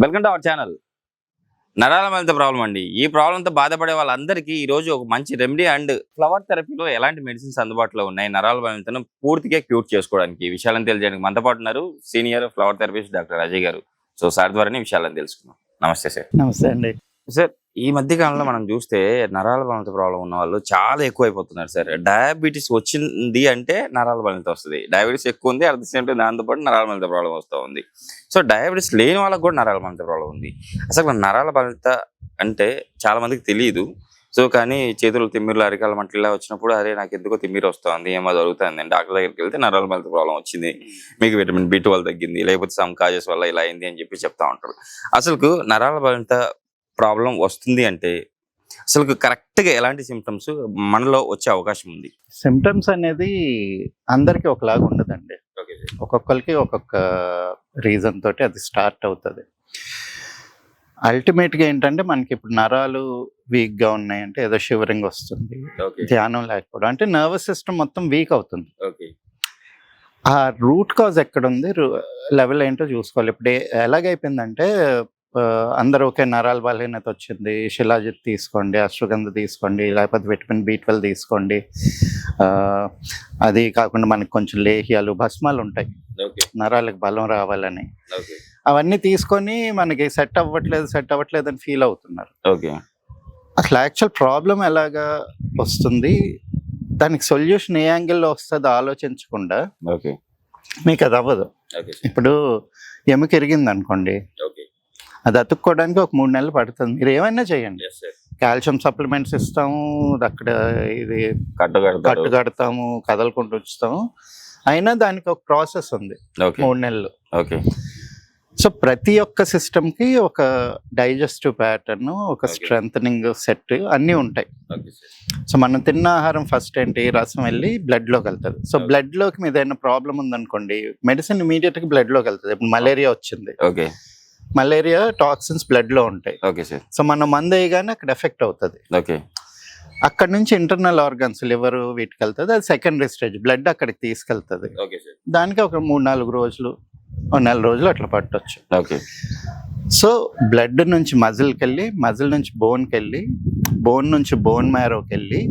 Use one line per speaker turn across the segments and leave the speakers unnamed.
Welcome to our channel. నరాల మలిత problem అండి. ఈ ప్రాబ్లంతో బాధపడే వాళ్ళందరికీ ఈ రోజు ఒక మంచి రెమెడీ అండ్ ఫ్లవర్ థెరపీలో ఎలాంటి మెడిసిన్స్ అందుబాటులో ఉన్నాయి నరాల మలితను పూర్తిగా క్యూర్ చేసుకోవడానికి ఈ విషయాలను తెలియజేయడానికి మనతో పాటు ఉన్నారు senior flower therapist doctor Ajay garu. So sir ద్వారానే విషయాలను తెలుసుకున్నాం. నమస్తే సార్.
నమస్తే అండి.
సార్, ఈ మధ్య కాలంలో మనం చూస్తే నరాల బలహీనత ప్రాబ్లం ఉన్న వాళ్ళు చాలా ఎక్కువైపోతున్నారు సార్. డయాబెటీస్ వచ్చింది అంటే నరాల బలహీనత వస్తుంది, డయాబెటీస్ ఎక్కువ ఉంది అట్ ది సేమ్ టైం దాంతోపాటు నరాల బలహీనత ప్రాబ్లం వస్తూ ఉంది. సో డయాబెటీస్ లేని వాళ్ళకి కూడా నరాల బలహీనత ప్రాబ్లం ఉంది. అసలు నరాల బలహీనత అంటే చాలా మందికి తెలియదు. సో కానీ చేతులు తిమ్మిర్లు అరికాల మంటలు ఇలా వచ్చినప్పుడు అరే నాకు ఎందుకో తిమ్మిరి వస్తుంది, ఏమో జరుగుతుంది అని డాక్టర్ దగ్గరికి వెళ్తే నరాల బలహీనత ప్రాబ్లం వచ్చింది, మీకు విటమిన్ B12 తగ్గింది, లేకపోతే సమ్ కాజెస్ వల్ల ఇలా అయింది అని చెప్పి చెప్తా ఉంటారు. అసలు నరాల బలహీనత ప్రాబ్లం వస్తుంది అంటే అసలు కరెక్ట్గా ఎలాంటి సిమ్టమ్స్ మనలో వచ్చే అవకాశం ఉంది?
సిమ్టమ్స్ అనేది అందరికీ ఒకలాగా ఉండదండి. ఒక్కొక్కరికి ఒక్కొక్క రీజన్ తోటి అది స్టార్ట్ అవుతుంది. అల్టిమేట్గా ఏంటంటే మనకి ఇప్పుడు నరాలు వీక్గా ఉన్నాయంటే ఏదో షివరింగ్ వస్తుంది, ధ్యానం లేకపోవడం అంటే నర్వస్ సిస్టమ్ మొత్తం వీక్ అవుతుంది. ఆ రూట్ కాజ్ ఎక్కడ ఉంది, లెవెల్ ఏంటో చూసుకోవాలి. ఇప్పుడు ఎలాగైపోయిందంటే అందరూ ఒకే నరాల బలహీనత వచ్చింది, శిలాజిత్ తీసుకోండి, అశ్వగంధ తీసుకోండి, లేకపోతే విటమిన్ B12 తీసుకోండి, అది కాకుండా మనకి కొంచెం లేహ్యాలు భస్మాలు ఉంటాయి నరాలకు బలం రావాలని, అవన్నీ తీసుకొని మనకి సెట్ అవ్వట్లేదు అని ఫీల్ అవుతున్నారు. అసలు యాక్చువల్ ప్రాబ్లం ఎలాగా వస్తుంది, దానికి సొల్యూషన్ ఏ యాంగిల్లో వస్తుందో ఆలోచించకుండా మీకు అది అవ్వదు. ఇప్పుడు ఎముక ఇరిగింది అనుకోండి, అది అతుక్కోవడానికి ఒక 3 నెలలు పడుతుంది. మీరు ఏమైనా చేయండి, కాల్షియం సప్లిమెంట్స్ ఇస్తాము, అక్కడ ఇది కట్టు కడతాము, కదలకుండా ఉంచుతాము, అయినా దానికి ఒక ప్రాసెస్ ఉంది, 3 నెలలు. సో ప్రతి ఒక్క సిస్టమ్కి ఒక డైజెస్టివ్ ప్యాటర్న్, ఒక స్ట్రెంథనింగ్ సెట్ అన్నీ ఉంటాయి. సో మనం తిన్న ఆహారం ఫస్ట్ ఏంటి, రసం వెళ్ళి బ్లడ్లోకి వెళ్తుంది. సో బ్లడ్లోకి మీద ఏదైనా ప్రాబ్లం ఉందనుకోండి, మెడిసిన్ ఇమీడియట్గా బ్లడ్లోకి వెళ్తుంది. ఇప్పుడు మలేరియా వచ్చింది, మలేరియా టాక్సిన్స్ బ్లడ్ లో ఉంటాయి. సో మనం మందు వేయగానే అక్కడ ఎఫెక్ట్ అవుతుంది. అక్కడ నుంచి ఇంటర్నల్ ఆర్గన్స్ లివర్ వీటికి వెళ్తుంది, అది సెకండరీ స్టేజ్, బ్లడ్ అక్కడికి తీసుకెళ్తుంది. దానికి ఒక 3-4 రోజులు, 1 నెల రోజులు అట్లా పట్టొచ్చు. సో బ్లడ్ నుంచి మజిల్కి వెళ్ళి, మజిల్ నుంచి బోన్కి వెళ్ళి, బోన్ నుంచి బోన్ మ్యారోకి వెళ్ళి,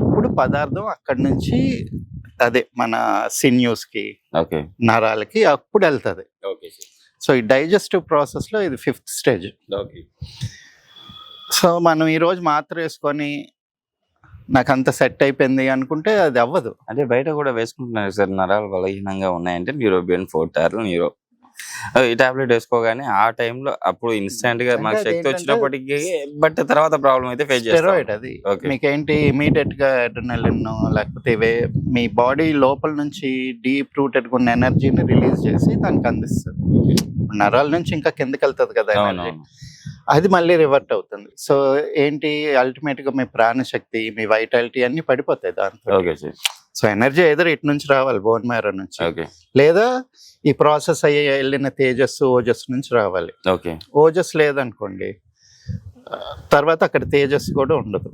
అప్పుడు పదార్థం అక్కడి నుంచి అదే మన సిన్యూస్కి నరాలకి అప్పుడు వెళ్తుంది. సో ఈ డైజెస్టివ్ ప్రాసెస్లో ఇది 5th స్టేజ్. సో మనం ఈరోజు మాత్ర వేసుకొని నాకు అంత సెట్ అయిపోయింది అనుకుంటే అది అవ్వదు.
అంటే బయట కూడా వేసుకుంటున్నారు సార్, నరాలు బలహీనంగా ఉన్నాయంటే న్యూరోబియన్ 4 న్యూరో ఈ టాబ్లెట్ వేసుకోగానే ఆ టైంలో అప్పుడు ఇన్స్టెంట్ గా మనకు శక్తి వచ్చినప్పటికీ, బట్ తర్వాత ప్రాబ్లం అయితే ఫేస్ చేస్తారు.
అది మీకేంటి ఇమీడియట్ గా అడ్రినలిన్ లేకపోతే మీ బాడీ లోపల నుంచి డీప్ రూటెడ్ ఉన్న ఎనర్జీని రిలీజ్ చేసి దానికి అందిస్తుంది. నరాల నుంచి ఇంకా కిందకి వెళ్తుంది కదా ఎనర్జీ, అది మళ్ళీ రివర్ట్ అవుతుంది. సో ఏంటి, అల్టిమేట్ గా మీ ప్రాణశక్తి, మీ వైటాలిటీ అన్ని పడిపోతాయి దాంతో. సో ఎనర్జీ ఏదో ఇటు నుంచి రావాలి, బోన్ మ్యారో నుంచి, లేదా ఈ ప్రాసెస్ అయ్యి వెళ్ళిన తేజస్సు ఓజస్సు నుంచి రావాలి. ఓజస్ లేదనుకోండి, తర్వాత అక్కడ తేజస్సు కూడా ఉండదు.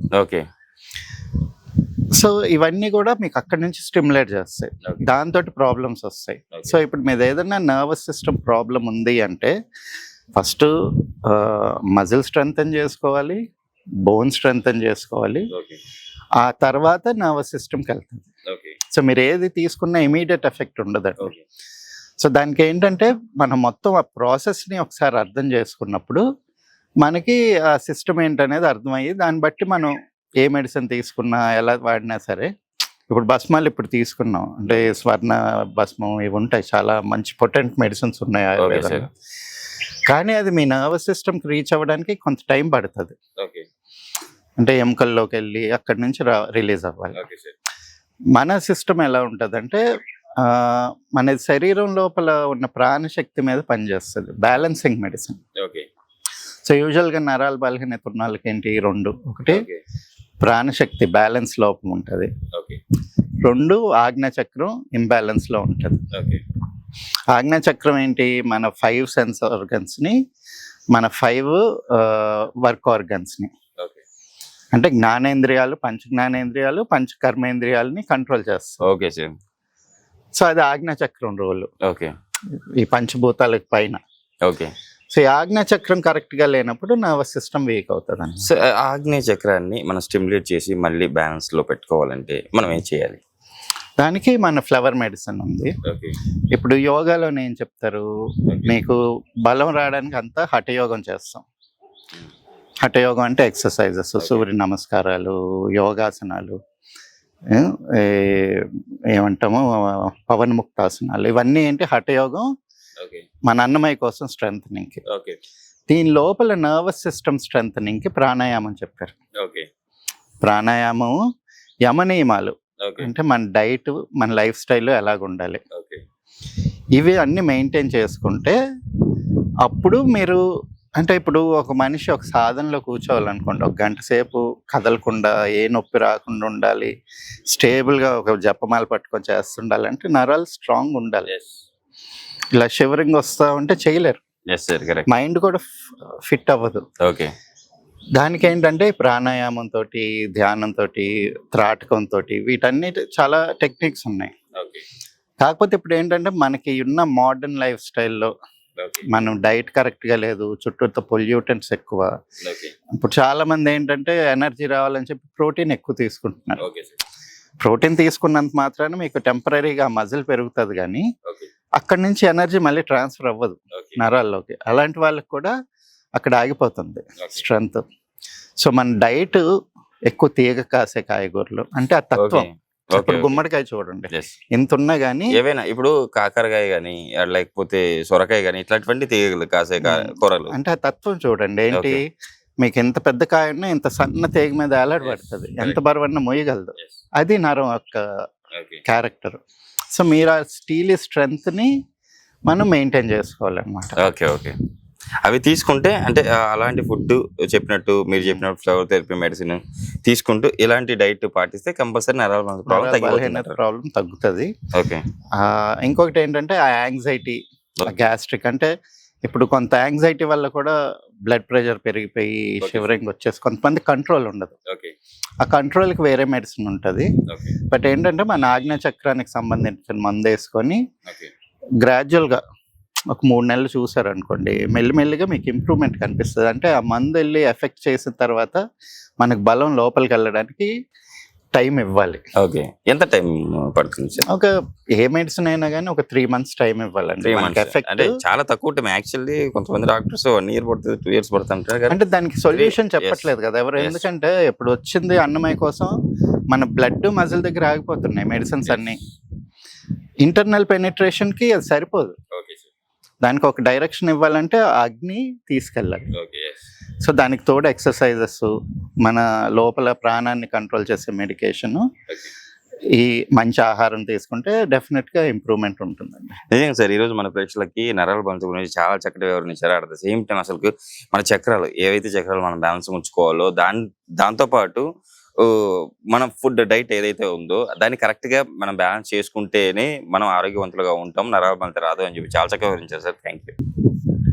సో ఇవన్నీ కూడా మీకు అక్కడి నుంచి స్టిమ్యులేట్ చేస్తాయి, దాంతో ప్రాబ్లమ్స్ వస్తాయి. సో ఇప్పుడు మీద ఏదైనా నర్వస్ సిస్టమ్ ప్రాబ్లం ఉంది అంటే ఫస్ట్ మజిల్ స్ట్రెంగ్తన్ చేసుకోవాలి, బోన్ స్ట్రెంగ్తన్ చేసుకోవాలి, ఆ తర్వాత నర్వస్ సిస్టమ్కి వెళ్తుంది. సో మీరు ఏది తీసుకున్నా ఇమీడియట్ ఎఫెక్ట్ ఉండదండి. సో దానికి ఏంటంటే మనం మొత్తం ఆ ప్రాసెస్ని ఒకసారి అర్థం చేసుకున్నప్పుడు మనకి ఆ సిస్టమ్ ఏంటనేది అర్థమయ్యి దాన్ని బట్టి మనం ఏ మెడిసిన్ తీసుకున్నా ఎలా వాడినా సరే, ఇప్పుడు భస్మాలు ఇప్పుడు తీసుకున్నాం అంటే స్వర్ణ భస్మం ఇవి ఉంటాయి, చాలా మంచి పొటెంట్ మెడిసిన్స్ ఉన్నాయి ఆయుర్వేదంలో, కానీ అది మీ నర్వస్ సిస్టమ్కి రీచ్ అవ్వడానికి కొంత టైం పడుతుంది. అంటే ఎముకల్లోకి వెళ్ళి అక్కడి నుంచి రిలీజ్ అవ్వాలి. మన సిస్టమ్ ఎలా ఉంటుందంటే మన శరీరం లోపల ఉన్న ప్రాణశక్తి మీద పనిచేస్తుంది, బ్యాలెన్సింగ్ మెడిసిన్. సో యూజువల్గా నరాల బలహీనత ఉన్న వాళ్ళకి ఏంటి 2, ఒకటి ప్రాణశక్తి బ్యాలెన్స్ లోపం ఉంటుంది, 2 ఆజ్ఞాచక్రం ఇంబ్యాలెన్స్లో ఉంటుంది. ఆజ్ఞాచక్రం ఏంటి, మన 5 సెన్స్ ఆర్గన్స్ని, మన 5 వర్క్ ఆర్గన్స్ని, అంటే జ్ఞానేంద్రియాలు, పంచ జ్ఞానేంద్రియాలు, పంచ కర్మేంద్రియాలని కంట్రోల్ చేస్తాం. సో అది ఆజ్ఞాచక్రం రోల్, ఈ పంచభూతాలకు పైన. సో ఈ ఆజ్ఞా చక్రం కరెక్ట్ గా లేనప్పుడు నర్వస్ సిస్టమ్ వీక్ అవుతుంది అండి.
సో ఆగ్నేయ చక్రాన్ని మనం స్టిమ్యులేట్ చేసి మళ్ళీ బ్యాలెన్స్ లో పెట్టుకోవాలంటే మనం ఏం చేయాలి?
దానికి మన ఫ్లవర్ మెడిసిన్ ఉంది. ఇప్పుడు యోగాలో ఏం చెప్తారు, మీకు బలం రావడానికి అంతా హఠయోగం చేస్తాం. హఠయోగం అంటే ఎక్సర్సైజెస్, సూర్య నమస్కారాలు, యోగాసనాలు, ఏమంటాము పవన్ముక్తాసనాలు, ఇవన్నీ ఏంటి హఠయోగం మన అన్నమయ్య కోసం స్ట్రెంథనింగ్. దీని లోపల నర్వస్ సిస్టమ్ స్ట్రెంథనింగ్ కి ప్రాణాయామం చెప్పారు. ప్రాణాయామం యమ నియమాలు అంటే మన డైట్ మన లైఫ్ స్టైల్ ఎలాగ ఉండాలి, ఇవి అన్ని మెయింటైన్ చేసుకుంటే అప్పుడు మీరు అంటే ఇప్పుడు ఒక మనిషి ఒక సాధనలో కూర్చోవాలనుకోండి, ఒక గంట సేపు కదలకుండా ఏ నొప్పి రాకుండా ఉండాలి, స్టేబుల్గా ఒక జపమాల పట్టుకొని చేస్తుండాలి అంటే నరాలు స్ట్రాంగ్ ఉండాలి. ఇలా షివరింగ్ వస్తా ఉంటే చేయలేరు, మైండ్ కూడా ఫిట్ అవ్వదు. దానికి ఏంటంటే ప్రాణాయామంతో, ధ్యానంతో, త్రాటకంతో, వీటన్నిటి చాలా టెక్నిక్స్ ఉన్నాయి. కాకపోతే ఇప్పుడు ఏంటంటే మనకి ఉన్న మోడర్న్ లైఫ్ స్టైల్లో మనం డైట్ కరెక్ట్ గా లేదు, చుట్టూతో పొల్యూటెంట్స్ ఎక్కువ. ఇప్పుడు చాలా మంది ఏంటంటే ఎనర్జీ రావాలని చెప్పి ప్రోటీన్ ఎక్కువ తీసుకుంటున్నారు. ప్రోటీన్ తీసుకున్నంత మాత్రాన మీకు టెంపరీగా మజిల్ పెరుగుతుంది, కానీ అక్కడి నుంచి ఎనర్జీ మళ్ళీ ట్రాన్స్ఫర్ అవ్వదు నరాల్లోకి. అలాంటి వాళ్ళకి కూడా అక్కడ ఆగిపోతుంది స్ట్రెంగ్త్. సో మన డైట్ ఎక్కువ తీగ కాసే కాయగూరలు అంటే ఆ తత్వం. ఇప్పుడు గుమ్మడికాయ చూడండి, ఇంత ఉన్నా గానీ
ఏవైనా ఇప్పుడు కాకరకాయ గానీ లేకపోతే సొరకాయ గానీ ఇట్లాంటివంటి తీగలు కాసే కూరలు అంటే
ఆ తత్వం చూడండి. ఏంటి మీకు ఎంత పెద్ద కాయ ఉన్నా ఇంత సన్న తీగ మీద ఏలాడ పడుతుంది, ఎంత బరువన్నా మోయగలదు. అది నరం యొక్క క్యారెక్టర్. సో మీరు ఆ స్టీల్ స్ట్రెంగ్త్ ని మనం మెయింటైన్ చేసుకోవాలన్నమాట.
ఓకే. అవి తీసుకుంటే అంటే అలాంటి ఫుడ్ చెప్పినట్టు మీరు చెప్పినట్టు ఫ్లవర్ థెరపీ మెడిసిన్ తీసుకుంటూ ఇలాంటి డైట్ పాటిస్తే కంపల్సరీ నరాల
ప్రాబ్లం తగ్గుతుంది. ఇంకొకటి ఏంటంటే ఆ యాంగ్జైటీ, గ్యాస్ట్రిక్ అంటే ఇప్పుడు కొంత యాంగ్జైటీ వల్ల కూడా బ్లడ్ ప్రెషర్ పెరిగిపోయి షివరింగ్ వచ్చేసి కొంతమంది కంట్రోల్ ఉండదు. ఆ కంట్రోల్కి వేరే మెడిసిన్ ఉంటుంది. బట్ ఏంటంటే మన ఆజ్ఞా చక్రానికి సంబంధించిన మందు వేసుకొని గ్రాడ్యువల్గా ఒక 3 నెలలు చూసారనుకోండి, మెల్లిమెల్లిగా మీకు ఇంప్రూవ్మెంట్ కనిపిస్తుంది. అంటే ఆ మందు వెళ్ళి ఎఫెక్ట్ చేసిన తర్వాత మనకు బలం లోపలికి వెళ్ళడానికి టైం ఇవ్వాలి.
ఎంత టైం పడుతుంది?
ఒక ఏ మెడిసిన్ అయినా కానీ ఒక 3 months టైం ఇవ్వాలండి.
అంటే చాలా తక్కువ టైం. యాక్చువల్లీ కొంతమంది డాక్టర్స్ 1 year పడుతుంది, 2 years పడుతుంది.
అంటే దానికి సొల్యూషన్ చెప్పట్లేదు కదా ఎవరు. ఎందుకంటే ఇప్పుడు వచ్చింది అన్నమయ్య కోసం, మన బ్లడ్ మజిల్ దగ్గర ఆగిపోతున్నాయి మెడిసిన్స్ అన్ని. ఇంటర్నల్ పెనిట్రేషన్ కి అది సరిపోదు. దానికి ఒక డైరెక్షన్ ఇవ్వాలంటే అగ్ని తీసుకెళ్ళాలి. సో దానికి తోడు ఎక్సర్సైజెస్, మన లోపల ప్రాణాన్ని కంట్రోల్ చేసే మెడికేషన్, ఈ మంచి ఆహారం తీసుకుంటే డెఫినెట్ గా ఇంప్రూవ్మెంట్ ఉంటుందండి.
నిజంగా సార్, ఈ రోజు మన ప్రేక్షకులకి నరాల బలం గురించి చాలా చక్కటి వివరించారు. అట్ ద సేమ్ టైం అసలు మన చక్రాలు ఏవైతే చక్రాలు మనం బ్యాలెన్స్ ఉంచుకోవాలో దాంతో పాటు మన ఫుడ్ డైట్ ఏదైతే ఉందో దాన్ని కరెక్ట్ గా మనం బ్యాలెన్స్ చేసుకుంటేనే మనం ఆరోగ్యవంతులుగా ఉంటాం, నరాల బలం రాదు అని చెప్పి చాలా చక్కగా వివరించారు సార్. Thank you.